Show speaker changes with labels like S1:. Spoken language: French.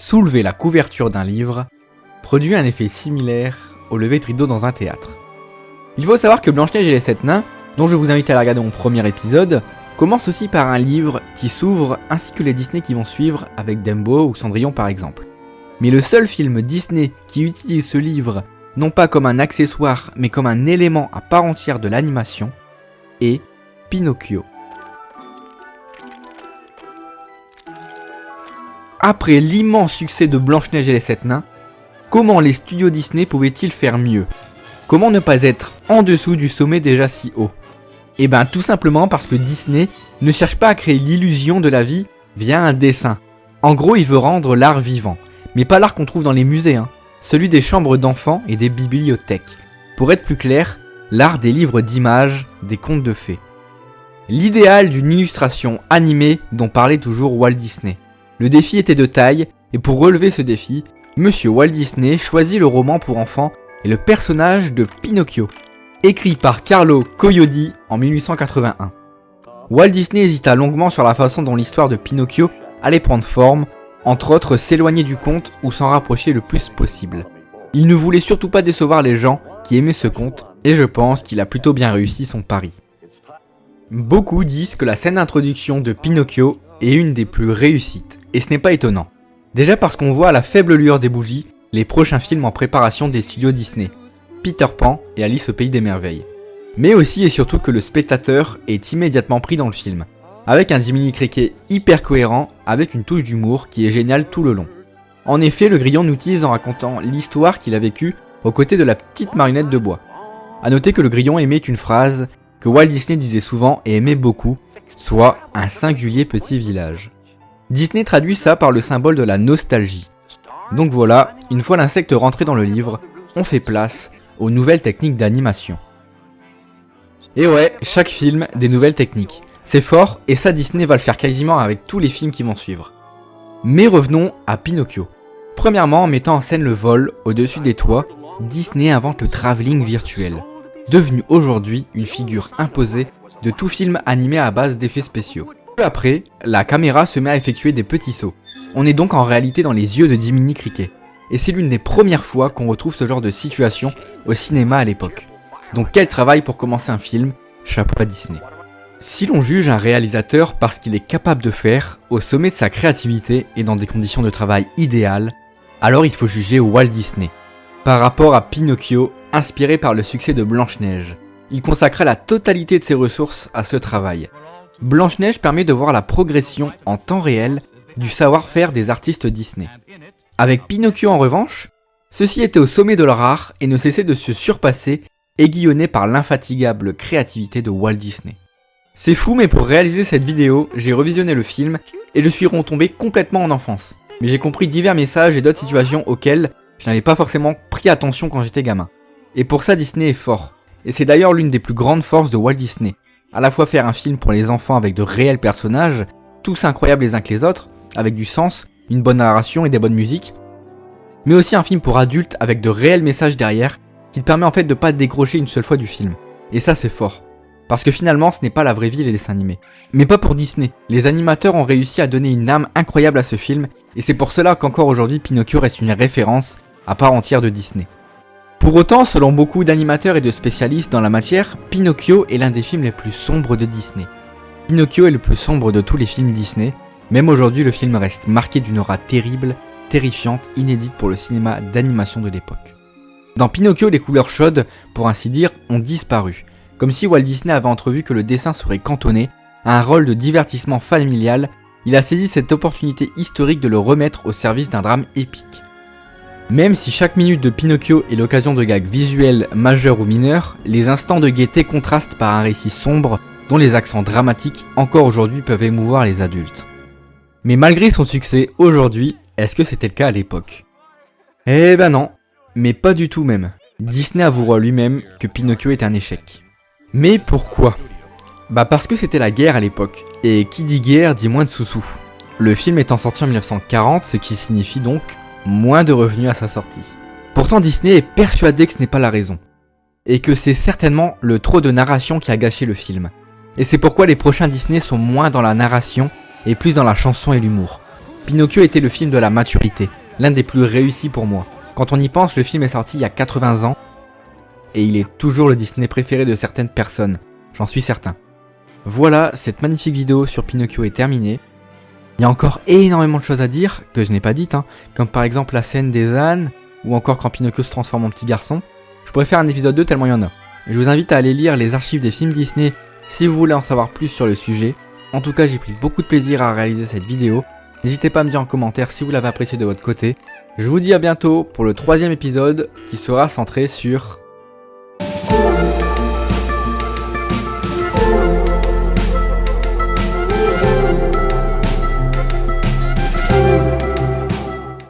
S1: soulever la couverture d'un livre produit un effet similaire au lever de rideau dans un théâtre. Il faut savoir que Blanche-Neige et les 7 nains, dont je vous invite à la regarder mon premier épisode, commence aussi par un livre qui s'ouvre ainsi que les Disney qui vont suivre avec Dumbo ou Cendrillon par exemple. Mais le seul film Disney qui utilise ce livre non pas comme un accessoire mais comme un élément à part entière de l'animation est Pinocchio. Après l'immense succès de Blanche-Neige et les 7 nains, comment les studios Disney pouvaient-ils faire mieux ? Comment ne pas être en dessous du sommet déjà si haut ? Eh ben tout simplement parce que Disney ne cherche pas à créer l'illusion de la vie via un dessin. En gros, il veut rendre l'art vivant, mais pas l'art qu'on trouve dans les musées, celui des chambres d'enfants et des bibliothèques. Pour être plus clair, l'art des livres d'images, des contes de fées. L'idéal d'une illustration animée dont parlait toujours Walt Disney. Le défi était de taille, et pour relever ce défi, Monsieur Walt Disney choisit le roman pour enfants et le personnage de Pinocchio, écrit par Carlo Collodi en 1881. Walt Disney hésita longuement sur la façon dont l'histoire de Pinocchio allait prendre forme, entre autres s'éloigner du conte ou s'en rapprocher le plus possible. Il ne voulait surtout pas décevoir les gens qui aimaient ce conte, et je pense qu'il a plutôt bien réussi son pari. Beaucoup disent que la scène d'introduction de Pinocchio est une des plus réussites, et ce n'est pas étonnant. Déjà parce qu'on voit à la faible lueur des bougies les prochains films en préparation des studios Disney, Peter Pan et Alice au Pays des Merveilles. Mais aussi et surtout que le spectateur est immédiatement pris dans le film, avec un Jiminy Cricket hyper cohérent, avec une touche d'humour qui est géniale tout le long. En effet, le grillon nous tease en racontant l'histoire qu'il a vécue aux côtés de la petite marionnette de bois. A noter que le grillon aimait une phrase que Walt Disney disait souvent et aimait beaucoup, soit un singulier petit village. Disney traduit ça par le symbole de la nostalgie. Donc voilà, une fois l'insecte rentré dans le livre, on fait place aux nouvelles techniques d'animation. Et ouais, chaque film, des nouvelles techniques. C'est fort, et ça Disney va le faire quasiment avec tous les films qui vont suivre. Mais revenons à Pinocchio. Premièrement, en mettant en scène le vol au-dessus des toits, Disney invente le travelling virtuel, devenu aujourd'hui une figure imposée de tout film animé à base d'effets spéciaux. Peu après, la caméra se met à effectuer des petits sauts. On est donc en réalité dans les yeux de Jiminy Cricket. Et c'est l'une des premières fois qu'on retrouve ce genre de situation au cinéma à l'époque. Donc quel travail pour commencer un film, chapeau à Disney. Si l'on juge un réalisateur parce qu'il est capable de faire, au sommet de sa créativité et dans des conditions de travail idéales, alors il faut juger Walt Disney. Par rapport à Pinocchio, inspiré par le succès de Blanche-Neige, il consacra la totalité de ses ressources à ce travail. Blanche-Neige permet de voir la progression en temps réel du savoir-faire des artistes Disney. Avec Pinocchio en revanche, ceux-ci étaient au sommet de leur art et ne cessaient de se surpasser, aiguillonnés par l'infatigable créativité de Walt Disney. C'est fou, mais pour réaliser cette vidéo, j'ai revisionné le film et je suis retombé complètement en enfance. Mais j'ai compris divers messages et d'autres situations auxquelles je n'avais pas forcément pris attention quand j'étais gamin. Et pour ça, Disney est fort. Et c'est d'ailleurs l'une des plus grandes forces de Walt Disney. À la fois faire un film pour les enfants avec de réels personnages, tous incroyables les uns que les autres, avec du sens, une bonne narration et des bonnes musiques, mais aussi un film pour adultes avec de réels messages derrière, qui te permet en fait de pas décrocher une seule fois du film. Et ça c'est fort. Parce que finalement ce n'est pas la vraie vie les dessins animés. Mais pas pour Disney. Les animateurs ont réussi à donner une âme incroyable à ce film, et c'est pour cela qu'encore aujourd'hui Pinocchio reste une référence à part entière de Disney. Pour autant, selon beaucoup d'animateurs et de spécialistes dans la matière, Pinocchio est l'un des films les plus sombres de Disney. Pinocchio est le plus sombre de tous les films Disney. Même aujourd'hui, le film reste marqué d'une aura terrible, terrifiante, inédite pour le cinéma d'animation de l'époque. Dans Pinocchio, les couleurs chaudes, pour ainsi dire, ont disparu. Comme si Walt Disney avait entrevu que le dessin serait cantonné à un rôle de divertissement familial, il a saisi cette opportunité historique de le remettre au service d'un drame épique. Même si chaque minute de Pinocchio est l'occasion de gags visuels majeurs ou mineurs, les instants de gaieté contrastent par un récit sombre dont les accents dramatiques encore aujourd'hui peuvent émouvoir les adultes. Mais malgré son succès aujourd'hui, est-ce que c'était le cas à l'époque ? Eh ben non, mais pas du tout même. Disney avouera lui-même que Pinocchio est un échec. Mais pourquoi ? Bah parce que c'était la guerre à l'époque, et qui dit guerre dit moins de sous-sous. Le film étant sorti en 1940, ce qui signifie donc moins de revenus à sa sortie. Pourtant Disney est persuadé que ce n'est pas la raison, et que c'est certainement le trop de narration qui a gâché le film. Et c'est pourquoi les prochains Disney sont moins dans la narration et plus dans la chanson et l'humour. Pinocchio était le film de la maturité, l'un des plus réussis pour moi. Quand on y pense, le film est sorti il y a 80 ans, et il est toujours le Disney préféré de certaines personnes, j'en suis certain. Voilà, cette magnifique vidéo sur Pinocchio est terminée. Il y a encore énormément de choses à dire, que je n'ai pas dites, comme par exemple la scène des ânes, ou encore quand Pinocchio se transforme en petit garçon. Je pourrais faire un épisode 2 tellement il y en a. Je vous invite à aller lire les archives des films Disney si vous voulez en savoir plus sur le sujet. En tout cas, j'ai pris beaucoup de plaisir à réaliser cette vidéo. N'hésitez pas à me dire en commentaire si vous l'avez apprécié de votre côté. Je vous dis à bientôt pour le 3e épisode qui sera centré sur